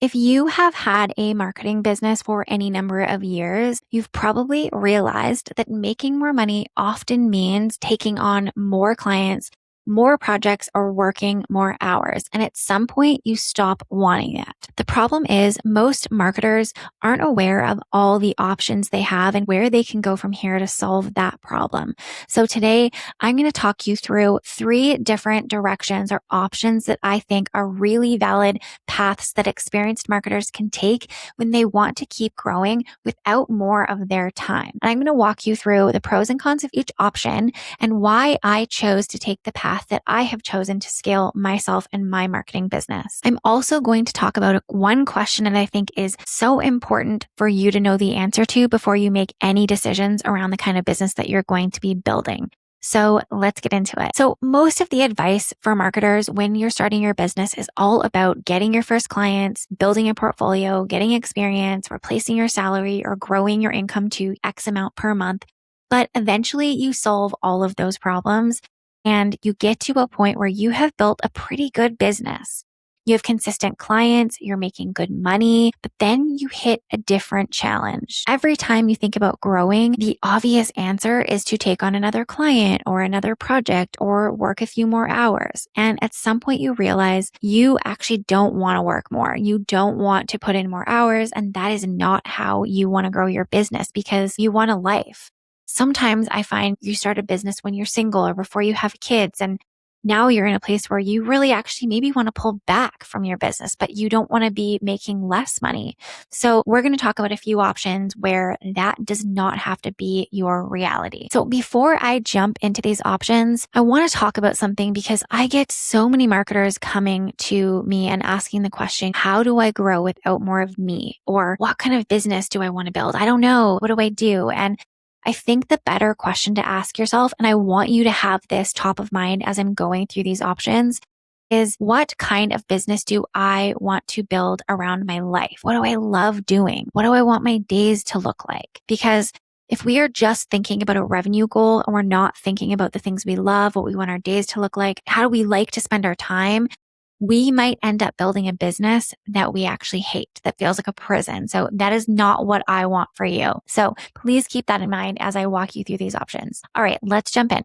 If you have had a marketing business for any number of years, you've probably realized that making more money often means taking on more clients, more projects, or working more hours. And at some point, you stop wanting that. The problem is most marketers aren't aware of all the options they have and where they can go from here to solve that problem. So today, I'm going to talk you through 3 different directions or options that I think are really valid paths that experienced marketers can take when they want to keep growing without more of their time. And I'm going to walk you through the pros and cons of each option and why I chose to take the path that I have chosen to scale myself and my marketing business. I'm also going to talk about one question that I think is so important for you to know the answer to before you make any decisions around the kind of business that you're going to be building. So let's get into it. So most of the advice for marketers when you're starting your business is all about getting your first clients, building a portfolio, getting experience, replacing your salary, or growing your income to X amount per month. But eventually you solve all of those problems and you get to a point where you have built a pretty good business. You have consistent clients, you're making good money, but then you hit a different challenge. Every time you think about growing, the obvious answer is to take on another client or another project or work a few more hours. And at some point you realize you actually don't want to work more. You don't want to put in more hours. And that is not how you want to grow your business because you want a life. Sometimes I find you start a business when you're single or before you have kids, and now you're in a place where you really actually maybe want to pull back from your business, but you don't want to be making less money. So we're going to talk about a few options where that does not have to be your reality. So before I jump into these options, I want to talk about something because I get so many marketers coming to me and asking the question, how do I grow without more of me? Or what kind of business do I want to build? I don't know. What do I do? And I think the better question to ask yourself, and I want you to have this top of mind as I'm going through these options, is what kind of business do I want to build around my life? What do I love doing? What do I want my days to look like? Because if we are just thinking about a revenue goal and we're not thinking about the things we love, what we want our days to look like, how do we like to spend our time, we might end up building a business that we actually hate, that feels like a prison. So that is not what I want for you. So please keep that in mind as I walk you through these options. All right, let's jump in.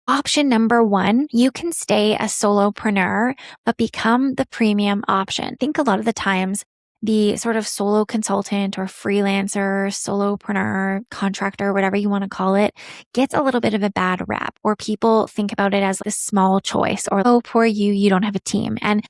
Option number 1, you can stay a solopreneur, but become the premium option. I think a lot of the times the sort of solo consultant or freelancer, solopreneur, contractor, whatever you want to call it, gets a little bit of a bad rap, or people think about it as a small choice or, oh, poor you, you don't have a team. And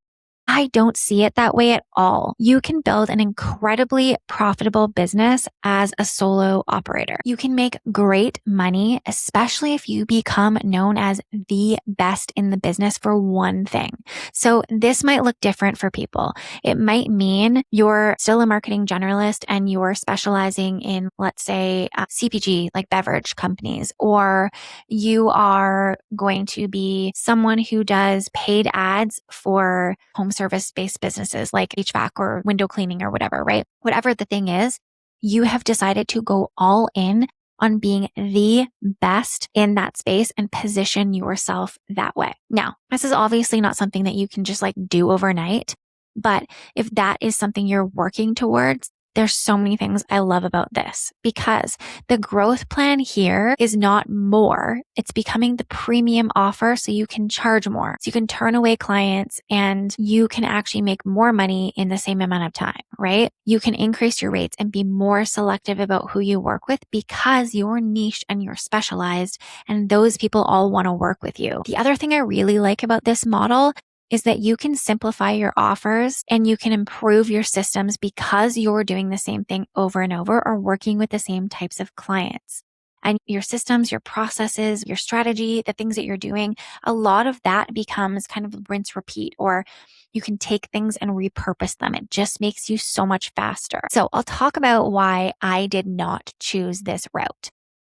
I don't see it that way at all. You can build an incredibly profitable business as a solo operator. You can make great money, especially if you become known as the best in the business for one thing. So this might look different for people. It might mean you're still a marketing generalist and you're specializing in, let's say, CPG, like beverage companies, or you are going to be someone who does paid ads for home service-based businesses like HVAC or window cleaning or whatever, right? Whatever the thing is, you have decided to go all in on being the best in that space and position yourself that way. Now, this is obviously not something that you can just do overnight, but if that is something you're working towards, there's so many things I love about this because the growth plan here is not more. It's becoming the premium offer so you can charge more. So you can turn away clients and you can actually make more money in the same amount of time, right? You can increase your rates and be more selective about who you work with because you're niche and you're specialized and those people all want to work with you. The other thing I really like about this model is that you can simplify your offers and you can improve your systems because you're doing the same thing over and over or working with the same types of clients. And your systems, your processes, your strategy, the things that you're doing, a lot of that becomes kind of rinse repeat, or you can take things and repurpose them. It just makes you so much faster. So I'll talk about why I did not choose this route.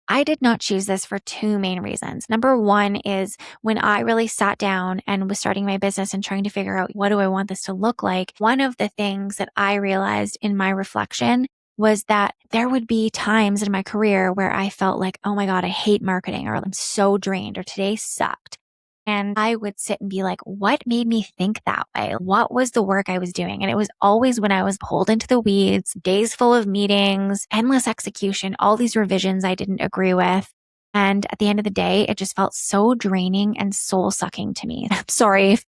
I did not choose this for 2 main reasons. Number 1 is when I really sat down and was starting my business and trying to figure out what do I want this to look like, one of the things that I realized in my reflection was that there would be times in my career where I felt like, oh my God, I hate marketing, or I'm so drained, or today sucked. And I would sit and be like, what made me think that way? What was the work I was doing? And it was always when I was pulled into the weeds, days full of meetings, endless execution, all these revisions I didn't agree with. And at the end of the day, it just felt so draining and soul sucking to me. I'm sorry if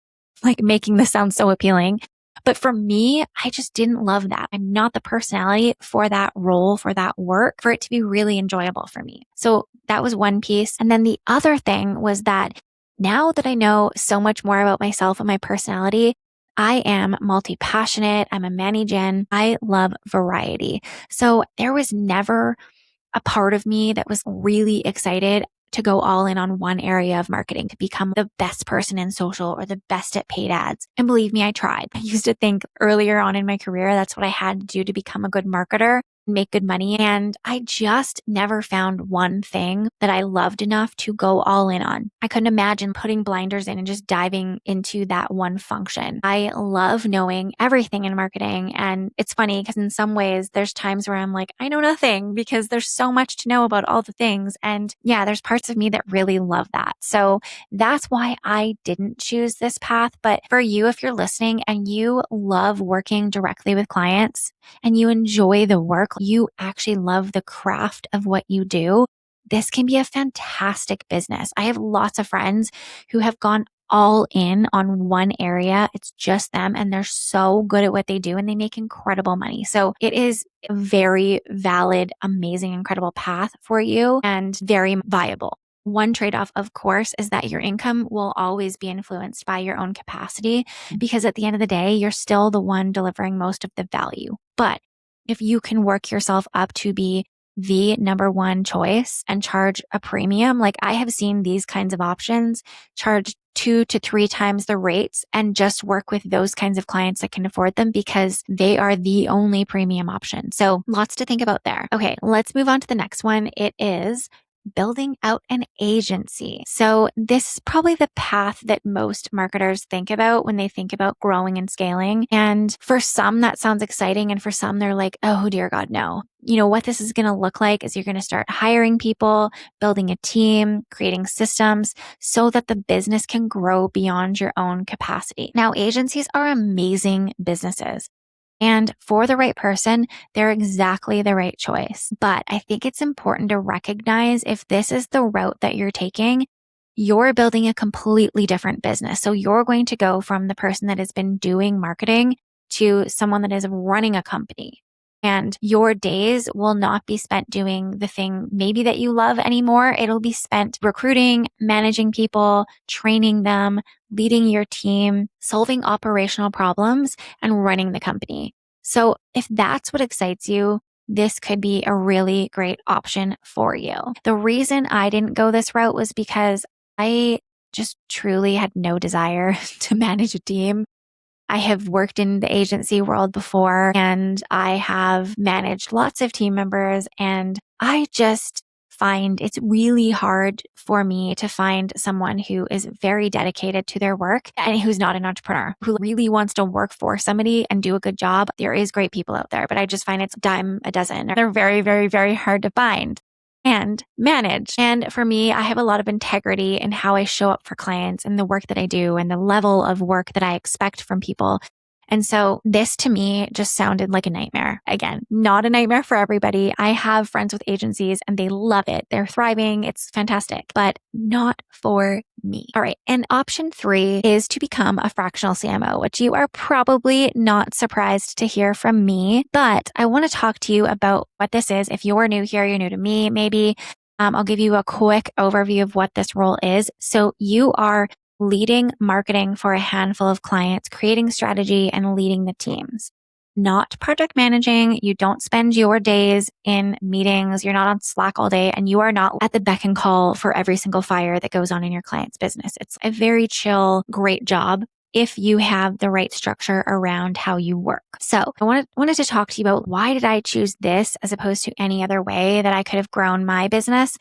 like making this sound so appealing. But for me, I just didn't love that. I'm not the personality for that role, for that work, for it to be really enjoyable for me. So that was one piece. And then the other thing was that now that I know so much more about myself and my personality, I am multi-passionate. I'm a Manny Gen. I love variety. So there was never a part of me that was really excited to go all in on one area of marketing, to become the best person in social or the best at paid ads. And believe me, I tried. I used to think earlier on in my career, that's what I had to do to become a good marketer, make good money. And I just never found one thing that I loved enough to go all in on. I couldn't imagine putting blinders in and just diving into that one function. I love knowing everything in marketing. And it's funny because in some ways there's times where I'm like, I know nothing because there's so much to know about all the things. And yeah, there's parts of me that really love that. So that's why I didn't choose this path. But for you, if you're listening and you love working directly with clients and you enjoy the work, you actually love the craft of what you do, this can be a fantastic business. I have lots of friends who have gone all in on one area. It's just them and they're so good at what they do and they make incredible money. So it is a very valid, amazing, incredible path for you and very viable. One trade-off, of course, is that your income will always be influenced by your own capacity because at the end of the day, you're still the one delivering most of the value. But if you can work yourself up to be the number one choice and charge a premium, like I have seen these kinds of options charge 2 to 3 times the rates and just work with those kinds of clients that can afford them because they are the only premium option. So lots to think about there. Okay, let's move on to the next one. It is building out an agency. So this is probably the path that most marketers think about when they think about growing and scaling. And for some, that sounds exciting. And for some, they're like, oh, dear God, no. You know, what this is going to look like is you're going to start hiring people, building a team, creating systems so that the business can grow beyond your own capacity. Now, agencies are amazing businesses. And for the right person, they're exactly the right choice. But I think it's important to recognize if this is the route that you're taking, you're building a completely different business. So you're going to go from the person that has been doing marketing to someone that is running a company. And your days will not be spent doing the thing maybe that you love anymore. It'll be spent recruiting, managing people, training them, leading your team, solving operational problems, and running the company. So if that's what excites you, this could be a really great option for you. The reason I didn't go this route was because I just truly had no desire to manage a team. I have worked in the agency world before and I have managed lots of team members, and I just find it's really hard for me to find someone who is very dedicated to their work and who's not an entrepreneur, who really wants to work for somebody and do a good job. There is great people out there, but I just find it's a dime a dozen. They're very, very, very hard to find and manage. And for me, I have a lot of integrity in how I show up for clients and the work that I do and the level of work that I expect from people. And so this to me just sounded like a nightmare. Again, not a nightmare for everybody. I have friends with agencies and they love it. They're thriving. It's fantastic, but not for me. All right. And option 3 is to become a fractional CMO, which you are probably not surprised to hear from me, but I want to talk to you about what this is. If you're new here, you're new to me, maybe I'll give you a quick overview of what this role is. So you are leading marketing for a handful of clients, creating strategy and leading the teams. Not project managing. You don't spend your days in meetings. You're not on Slack all day and you are not at the beck and call for every single fire that goes on in your client's business. It's a very chill, great job if you have the right structure around how you work. So I wanted to talk to you about why did I choose this as opposed to any other way that I could have grown my business.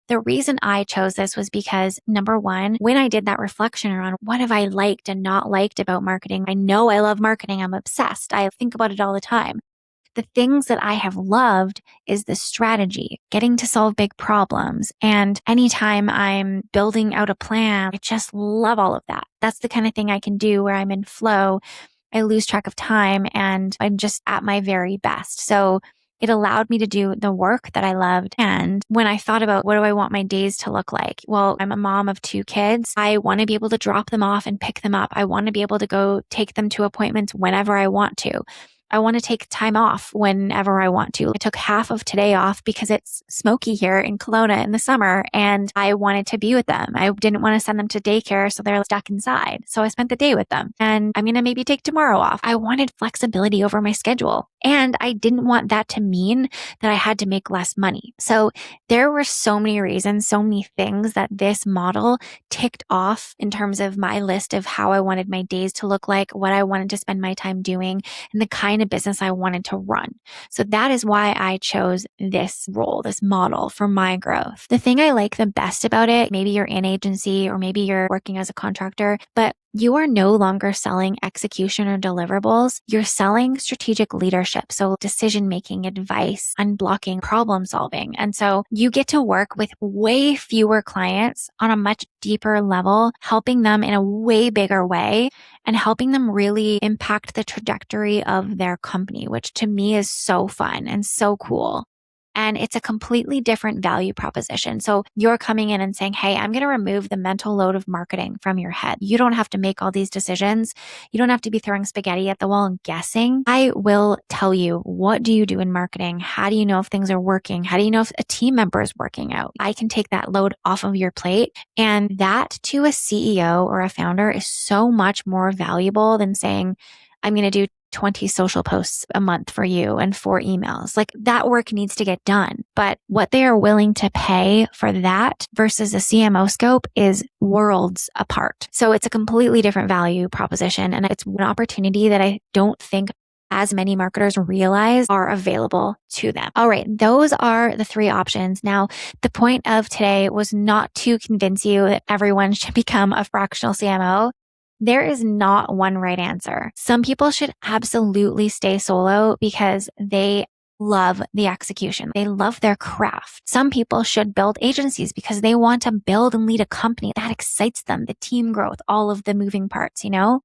The reason I chose this was because number one, when I did that reflection around what have I liked and not liked about marketing, I know I love marketing. I'm obsessed. I think about it all the time. The things that I have loved is the strategy, getting to solve big problems. And anytime I'm building out a plan, I just love all of that. That's the kind of thing I can do where I'm in flow. I lose track of time and I'm just at my very best. So it allowed me to do the work that I loved. And when I thought about what do I want my days to look like? Well, I'm a mom of 2 kids. I want to be able to drop them off and pick them up. I want to be able to go take them to appointments whenever I want to. I want to take time off whenever I want to. I took half of today off because it's smoky here in Kelowna in the summer and I wanted to be with them. I didn't want to send them to daycare, so they're stuck inside. So I spent the day with them and I'm going to maybe take tomorrow off. I wanted flexibility over my schedule and I didn't want that to mean that I had to make less money. So there were so many reasons, so many things that this model ticked off in terms of my list of how I wanted my days to look like, what I wanted to spend my time doing, and the kind of business I wanted to run. So that is why I chose this role, this model for my growth. The thing I like the best about it, maybe you're in agency or maybe you're working as a contractor, but you are no longer selling execution or deliverables. You're selling strategic leadership. So decision-making, advice, unblocking, problem solving. And so you get to work with way fewer clients on a much deeper level, helping them in a way bigger way and helping them really impact the trajectory of their company, which to me is so fun and so cool. And it's a completely different value proposition. So you're coming in and saying, hey, I'm going to remove the mental load of marketing from your head. You don't have to make all these decisions. You don't have to be throwing spaghetti at the wall and guessing. I will tell you, what do you do in marketing? How do you know if things are working? How do you know if a team member is working out? I can take that load off of your plate. And that to a CEO or a founder is so much more valuable than saying, I'm going to do 20 social posts a month for you and 4 emails. Like that work needs to get done. But what they are willing to pay for that versus a CMO scope is worlds apart. So it's a completely different value proposition. And it's an opportunity that I don't think as many marketers realize are available to them. All right, those are the 3 options. Now, the point of today was not to convince you that everyone should become a fractional CMO. There is not one right answer. Some people should absolutely stay solo because they love the execution. They love their craft. Some people should build agencies because they want to build and lead a company that excites them, the team growth, all of the moving parts, you know?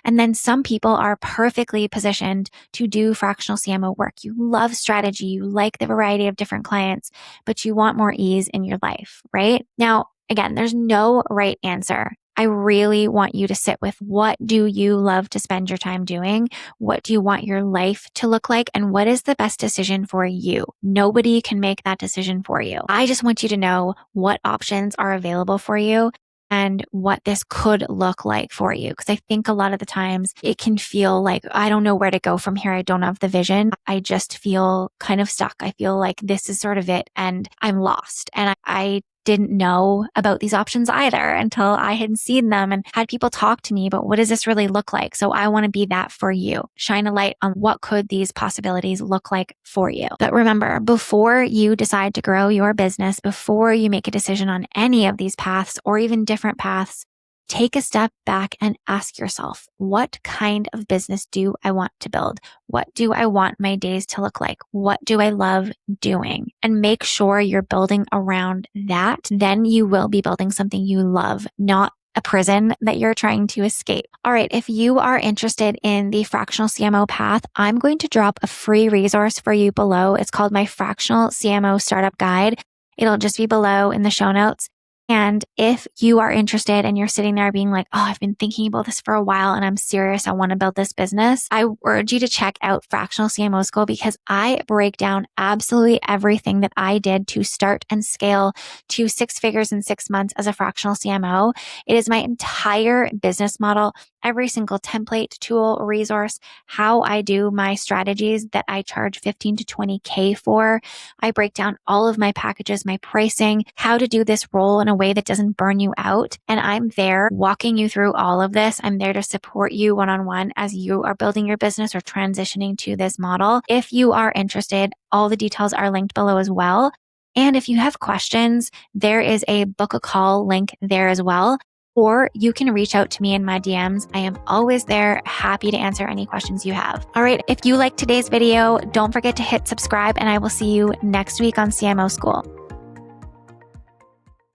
And then some people are perfectly positioned to do fractional CMO work. You love strategy. You like the variety of different clients, but you want more ease in your life, right? Now, again, there's no right answer. I really want you to sit with what do you love to spend your time doing? What do you want your life to look like? And what is the best decision for you? Nobody can make that decision for you. I just want you to know what options are available for you and what this could look like for you. Because I think a lot of the times it can feel like, I don't know where to go from here. I don't have the vision. I just feel kind of stuck. I feel like this is sort of it and I'm lost. And I didn't know about these options either until I had seen them and had people talk to me about what does this really look like? So I want to be that for you. Shine a light on what could these possibilities look like for you. But remember, before you decide to grow your business, before you make a decision on any of these paths or even different paths, take a step back and ask yourself, what kind of business do I want to build? What do I want my days to look like? What do I love doing? And make sure you're building around that. Then you will be building something you love, not a prison that you're trying to escape. All right. If you are interested in the fractional CMO path, I'm going to drop a free resource for you below. It's called my Fractional CMO Startup Guide. It'll just be below in the show notes. And if you are interested and you're sitting there being like, oh, I've been thinking about this for a while and I'm serious, I want to build this business, I urge you to check out Fractional CMO School because I break down absolutely everything that I did to start and scale to 6 figures in 6 months as a fractional CMO. It is my entire business model, every single template, tool, resource, how I do my strategies that I charge 15 to 20K for. I break down all of my packages, my pricing, how to do this role in a way that doesn't burn you out. And I'm there walking you through all of this. I'm there to support you one-on-one as you are building your business or transitioning to this model. If you are interested, all the details are linked below as well. And if you have questions, there is a book a call link there as well. or you can reach out to me in my DMs. I am always there, happy to answer any questions you have. All right, if you liked today's video, don't forget to hit subscribe, and I will see you next week on CMO School.